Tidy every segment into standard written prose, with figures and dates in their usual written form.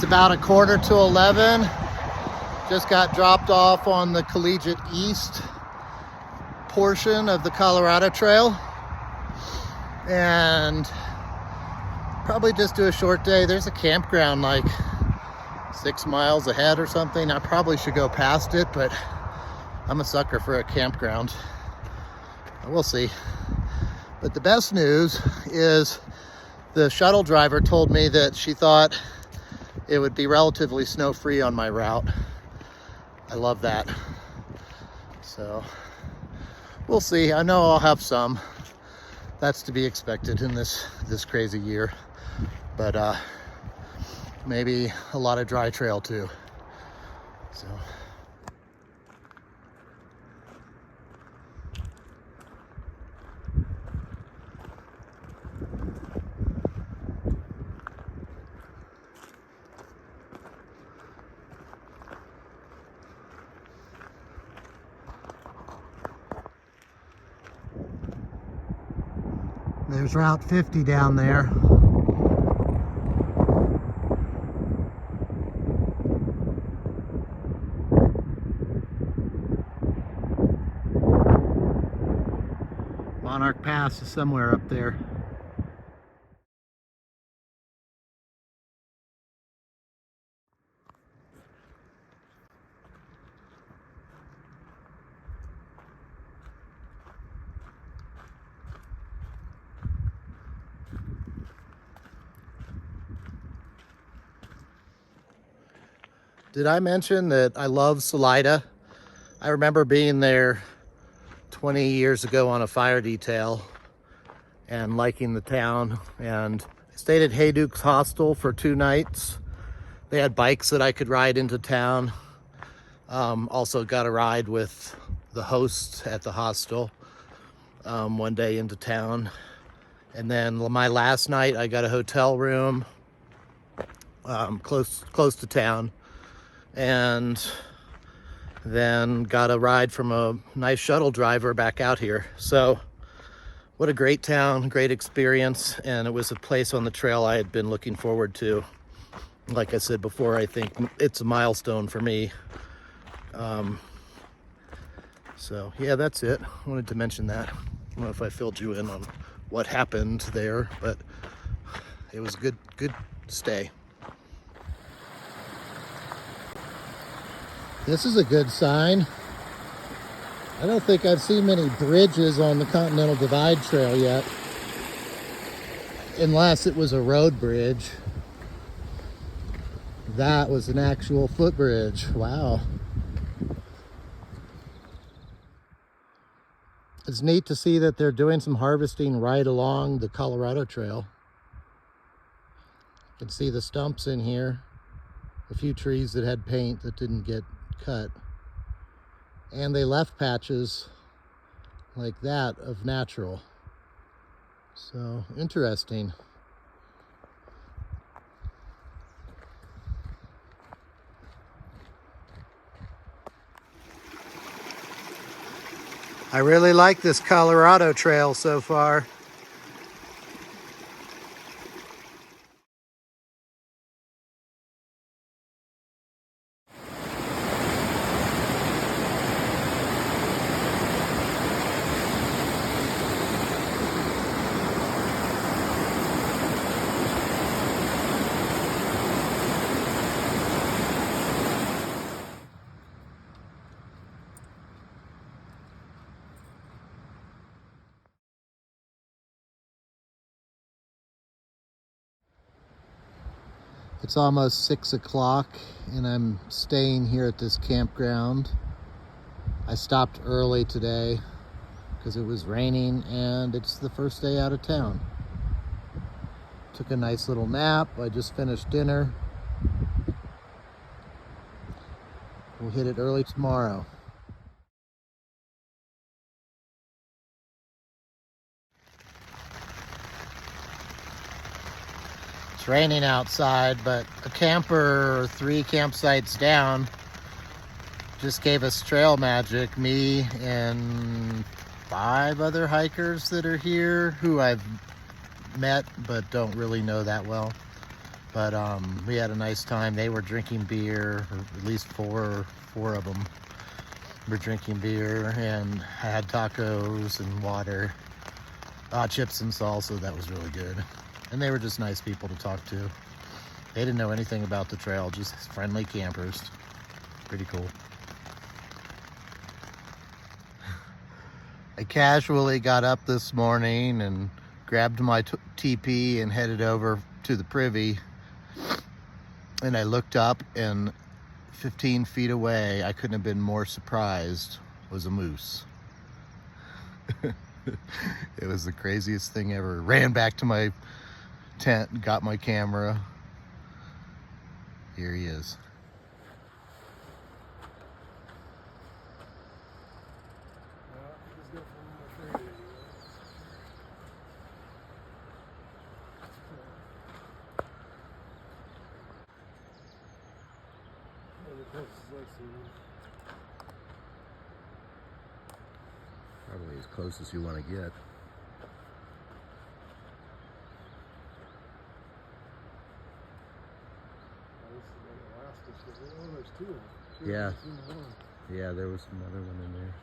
about 11:15. Just got dropped off on the Collegiate East portion of the Colorado Trail. And probably just do a short day. There's a campground like 6 miles ahead or something. I probably should go past it, but I'm a sucker for a campground. We'll see. But the best news is the shuttle driver told me that she thought it would be relatively snow-free on my route. I love that. So we'll see. I know I'll have some. That's to be expected in this crazy year. But maybe a lot of dry trail too. So. There's Route 50 down there. Monarch Pass is somewhere up there. Did I mention that I love Salida? I remember being there 20 years ago on a fire detail and liking the town. And I stayed at Hayduke's Hostel for 2 nights. They had bikes that I could ride into town. Also got a ride with the host at the hostel one day into town. And then my last night, I got a hotel room close to town. And then got a ride from a nice shuttle driver back out here. So what a great town, great experience. And it was a place on the trail I had been looking forward to. Like I said before, I think it's a milestone for me. So yeah, that's it. I wanted to mention that. I don't know if I filled you in on what happened there, but it was a good stay. This is a good sign. I don't think I've seen many bridges on the Continental Divide Trail yet, unless it was a road bridge. That was an actual footbridge. Wow. It's neat to see that they're doing some harvesting right along the Colorado Trail. You can see the stumps in here. A few trees that had paint that didn't get cut. And they left patches like that of natural. So interesting. I really like this Colorado Trail so far. It's almost 6 o'clock and I'm staying here at this campground. I stopped early today because it was raining and it's the first day out of town. Took a nice little nap. I just finished dinner. We'll hit it early tomorrow. It's raining outside, but a camper 3 campsites down just gave us trail magic. Me and 5 other hikers that are here who I've met but don't really know that well. But we had a nice time. They were drinking beer, or at least four of them were drinking beer, and I had tacos and water, chips and salsa. That was really good. And they were just nice people to talk to. They didn't know anything about the trail, just friendly campers. Pretty cool. I casually got up this morning and grabbed my TP and headed over to the privy. And I looked up, and 15 feet away, I couldn't have been more surprised, was a moose. It was the craziest thing ever. Ran back to my tent, got my camera. Here he is. Probably as close as you want to get. Yeah. Yeah, there was some other one in there.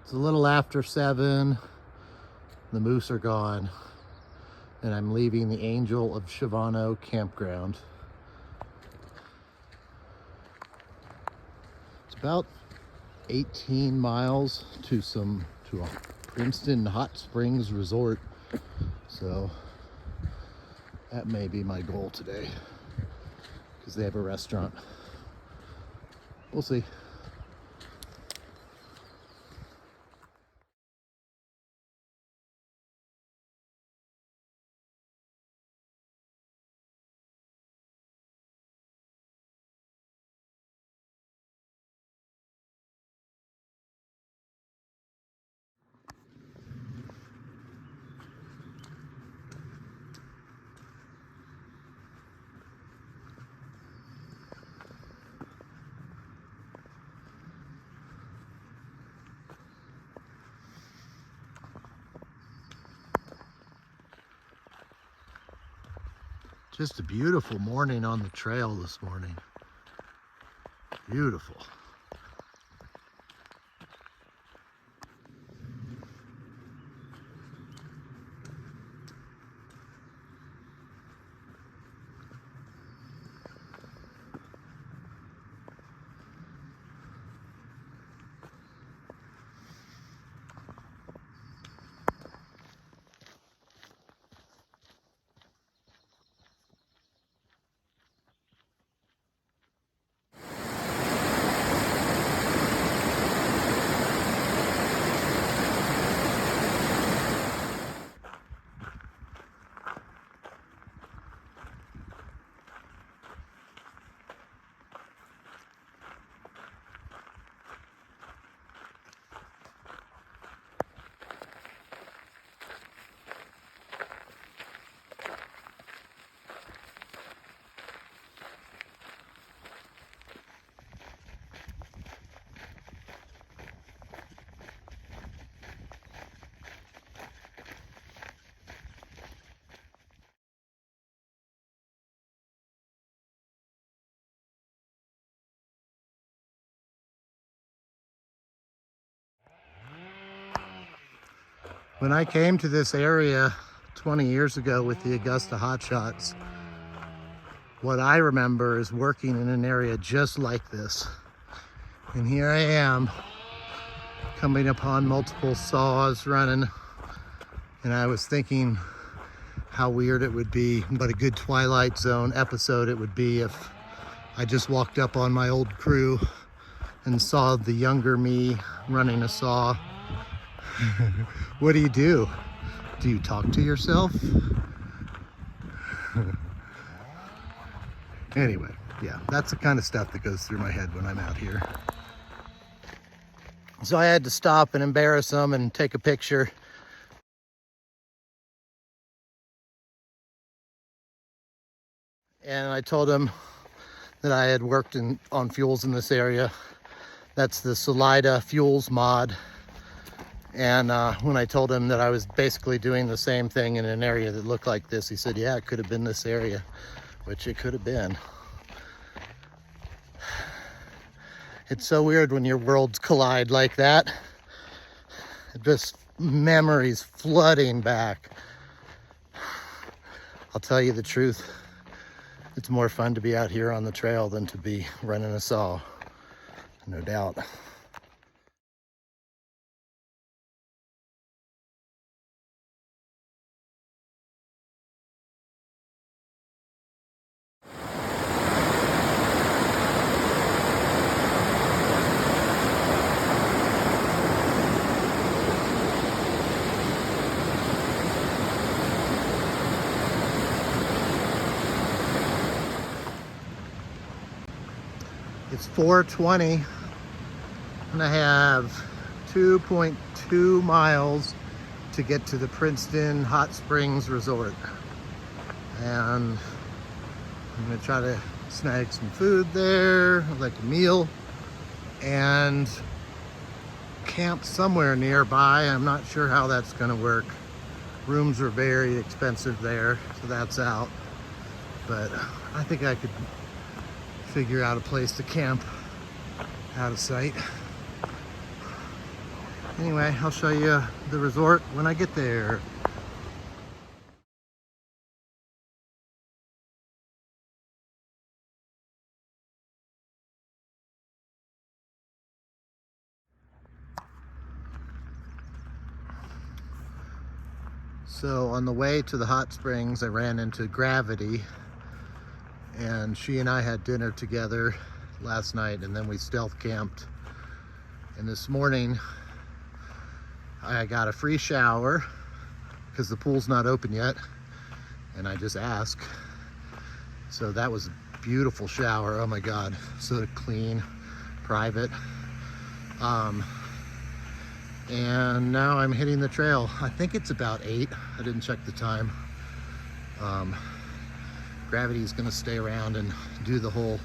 It's a little after 7. The moose are gone, and I'm leaving the Angel of Shivano campground. It's about 18 miles to a Princeton hot springs resort, so that may be my goal today, because they have a restaurant. We'll see. Just a beautiful morning on the trail this morning. Beautiful. When I came to this area 20 years ago with the Augusta Hotshots, what I remember is working in an area just like this. And here I am, coming upon multiple saws running, and I was thinking how weird it would be, but a good Twilight Zone episode it would be if I just walked up on my old crew and saw the younger me running a saw. What do? Do you talk to yourself? Anyway, Yeah, that's the kind of stuff that goes through my head when I'm out here. So I had to stop and embarrass them and take a picture. And I told him that I had worked on fuels in this area. That's the Salida fuels mod. And when I told him that I was basically doing the same thing in an area that looked like this, he said, yeah, it could have been this area, which it could have been. It's so weird when your worlds collide like that. Just memories flooding back. I'll tell you the truth. It's more fun to be out here on the trail than to be running a saw. No doubt. It's 4:20 and I have 2.2 miles to get to the Princeton Hot Springs Resort. And I'm gonna try to snag some food there, like a meal, and camp somewhere nearby. I'm not sure how that's gonna work. Rooms are very expensive there, so that's out. But I think I could figure out a place to camp out of sight. Anyway, I'll show you the resort when I get there. So on the way to the hot springs, I ran into Gravity, and she and I had dinner together last night, and then we stealth camped. And this morning I got a free shower because the pool's not open yet, and I just asked. So that was a beautiful shower. Oh my God, so clean, private. And now I'm hitting the trail. I think it's about 8. I didn't check the time. Gravity's gonna stay around and do the whole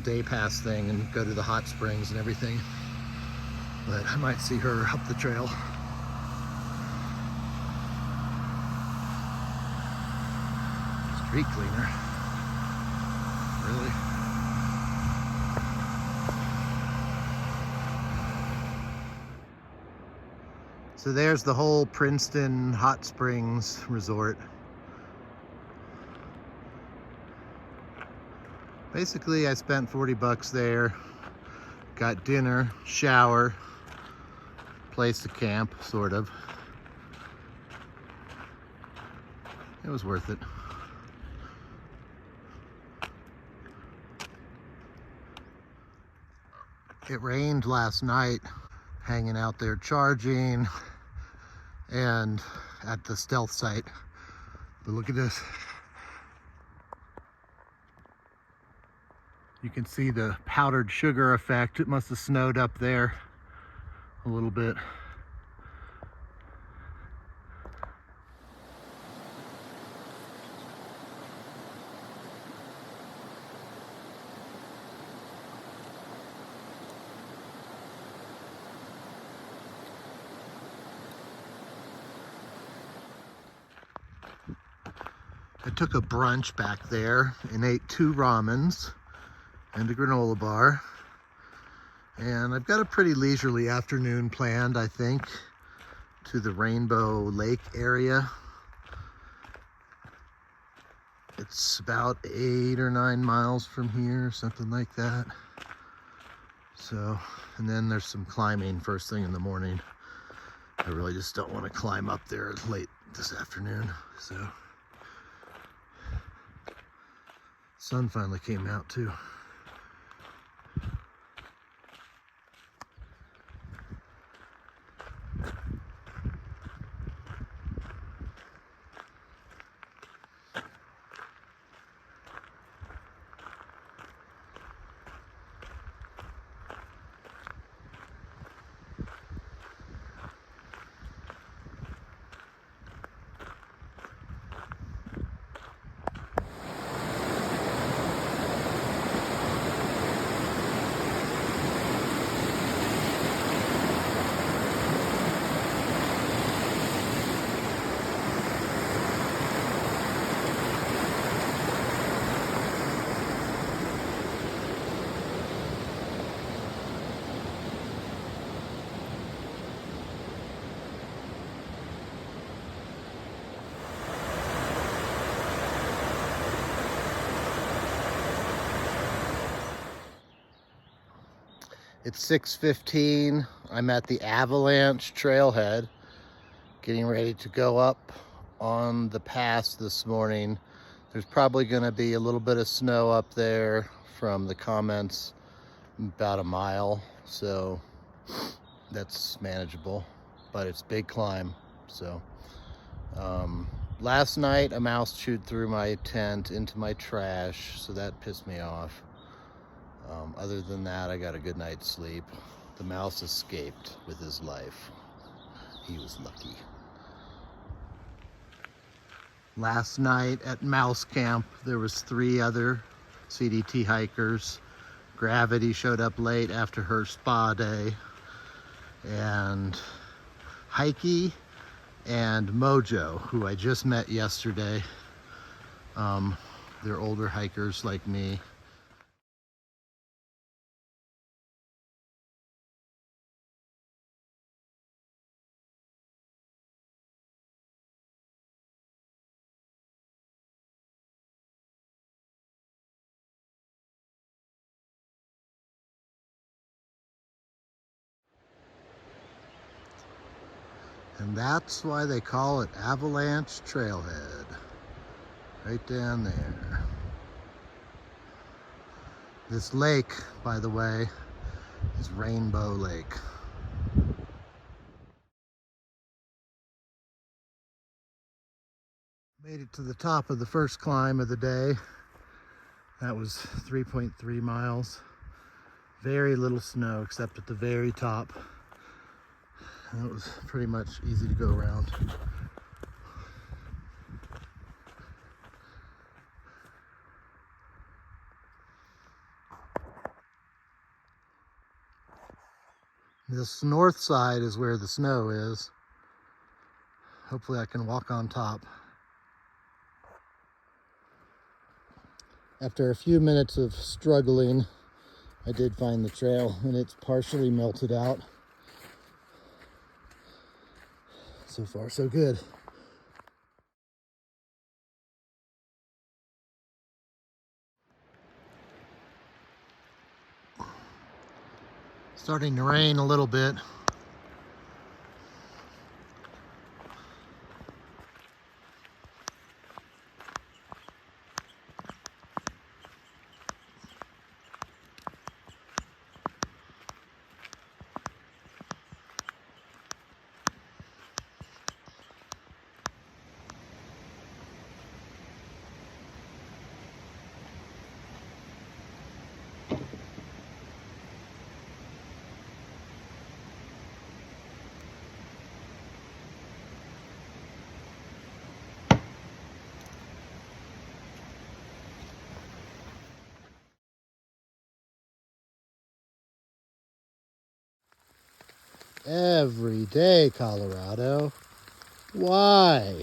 day pass thing and go to the hot springs and everything. But I might see her up the trail. Street cleaner. Really? So there's the whole Princeton Hot Springs Resort. Basically, I spent 40 bucks there, got dinner, shower, place to camp, sort of. It was worth it. It rained last night, hanging out there charging and at the stealth site. But look at this. You can see the powdered sugar effect. It must have snowed up there a little bit. I took a brunch back there and ate 2 ramens and a granola bar. And I've got a pretty leisurely afternoon planned, I think, to the Rainbow Lake area. It's about 8 or 9 miles from here, something like that. So, and then there's some climbing first thing in the morning. I really just don't want to climb up there late this afternoon, so. Sun finally came out too. It's 6:15. I'm at the Avalanche Trailhead, getting ready to go up on the pass this morning. There's probably going to be a little bit of snow up there from the comments, about a mile, so that's manageable, but it's a big climb. So last night a mouse chewed through my tent into my trash, so that pissed me off. Other than that, I got a good night's sleep. The mouse escaped with his life. He was lucky. Last night at Mouse Camp, there was 3 other CDT hikers. Gravity showed up late after her spa day. And Heike and Mojo, who I just met yesterday. They're older hikers like me. And that's why they call it Avalanche Trailhead. Right down there. This lake, by the way, is Rainbow Lake. Made it to the top of the first climb of the day. That was 3.3 miles. Very little snow except at the very top. And it was pretty much easy to go around. This north side is where the snow is. Hopefully I can walk on top. After a few minutes of struggling, I did find the trail, and it's partially melted out. So far, so good. Starting to rain a little bit. Every day, Colorado. Why?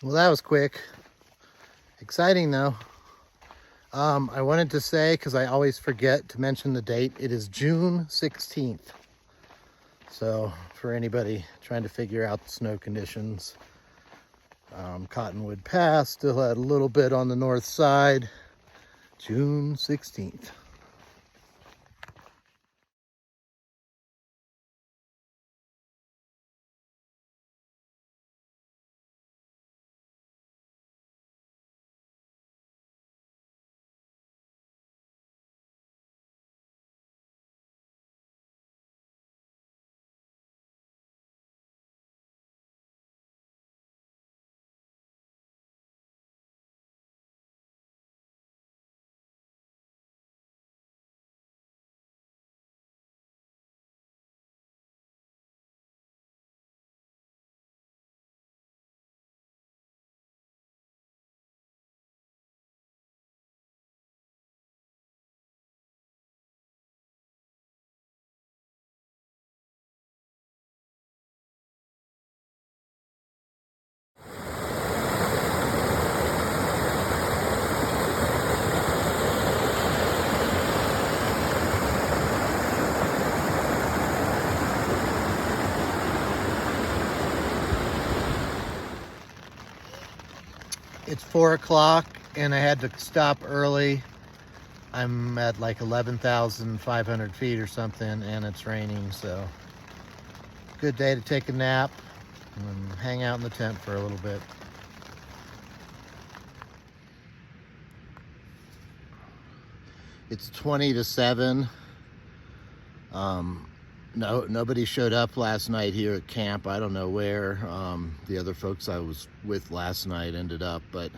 Well, that was quick. Exciting though. I wanted to say, because I always forget to mention the date, it is June 16th. So for anybody trying to figure out the snow conditions, Cottonwood Pass still had a little bit on the north side. June 16th. It's 4 o'clock and I had to stop early. I'm at like 11,500 feet or something and it's raining, so good day to take a nap and hang out in the tent for a little bit. It's 20 to 7. Nobody showed up last night here at camp. I don't know where. The other folks I was with last night ended up, but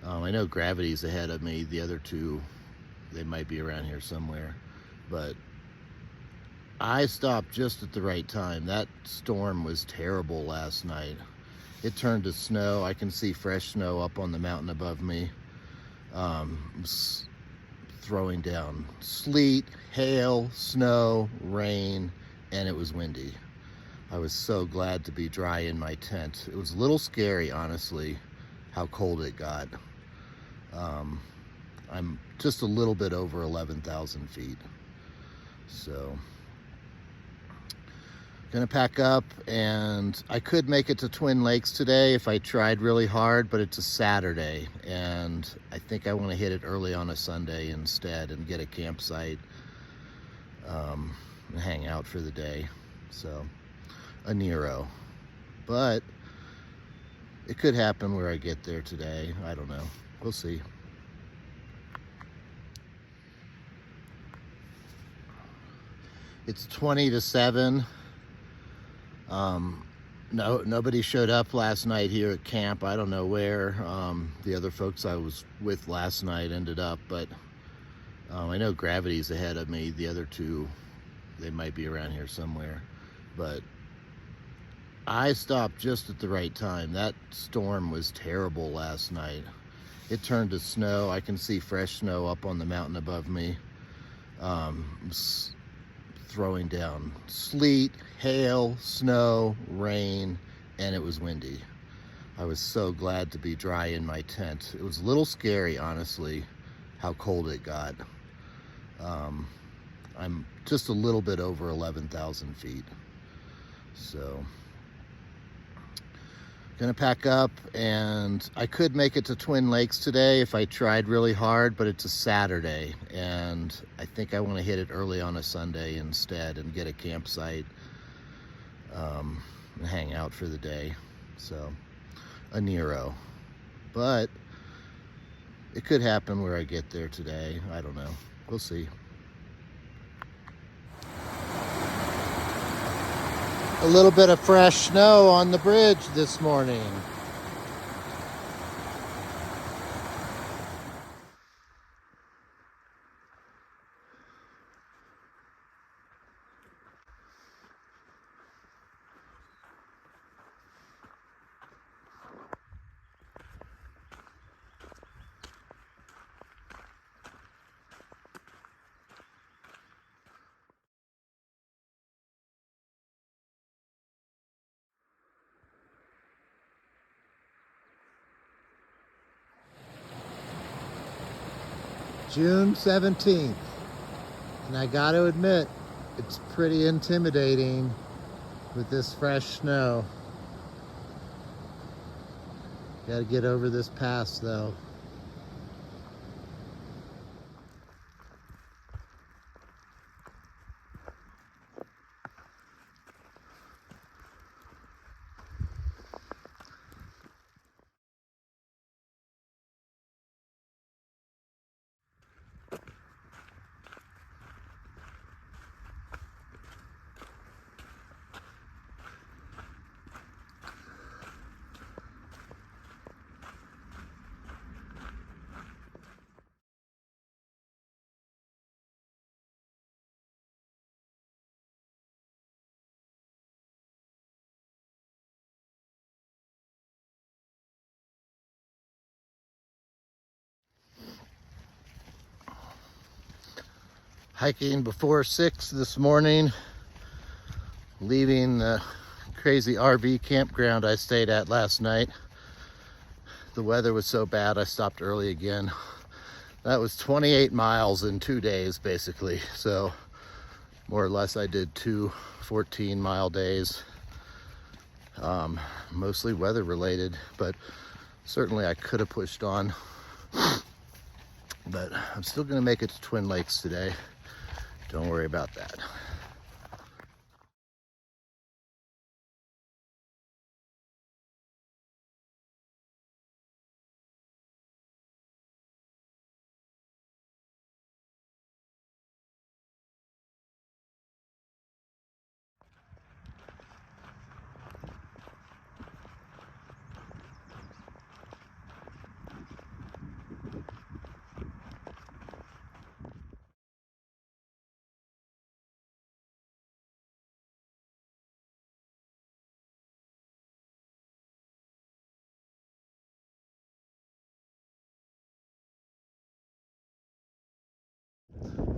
I know Gravity's ahead of me. The other two, they might be around here somewhere. But I stopped just at the right time. That storm was terrible last night. It turned to snow. I can see fresh snow up on the mountain above me. Throwing down sleet, hail, snow, rain, and it was windy. I was so glad to be dry in my tent. It was a little scary, honestly, how cold it got. I'm just a little bit over 11,000 feet. So, gonna pack up, and I could make it to Twin Lakes today if I tried really hard, but it's a Saturday, and I think I want to hit it early on a Sunday instead and get a campsite and hang out for the day. So, a Nero. But it could happen where I get there today. I don't know. We'll see. It's 20 to 7. Nobody showed up last night here at camp. I don't know where. The other folks I was with last night ended up, but I know Gravity's ahead of me. The other two, they might be around here somewhere. But I stopped just at the right time. That storm was terrible last night. It turned to snow. I can see fresh snow up on the mountain above me. Throwing down sleet, hail, snow, rain, and it was windy. I was so glad to be dry in my tent. It was a little scary, honestly, how cold it got. I'm just a little bit over 11,000 feet. So, gonna pack up, and I could make it to Twin Lakes today if I tried really hard, but it's a Saturday, and I think I want to hit it early on a Sunday instead and get a campsite and hang out for the day. So, a Nero. But it could happen where I get there today. I don't know. We'll see. A little bit of fresh snow on the bridge this morning. June 17th, and I got to admit, it's pretty intimidating with this fresh snow. Got to get over this pass though. Hiking before 6 this morning, leaving the crazy RV campground I stayed at last night. The weather was so bad I stopped early again. That was 28 miles in 2 days basically, so more or less I did 2 14-mile days, mostly weather related, but Certainly I could have pushed on, but I'm still gonna make it to Twin Lakes today. Don't worry about that.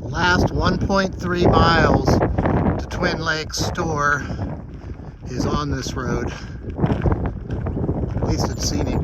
Last 1.3 miles to Twin Lakes store is on this road. At least it's scenic.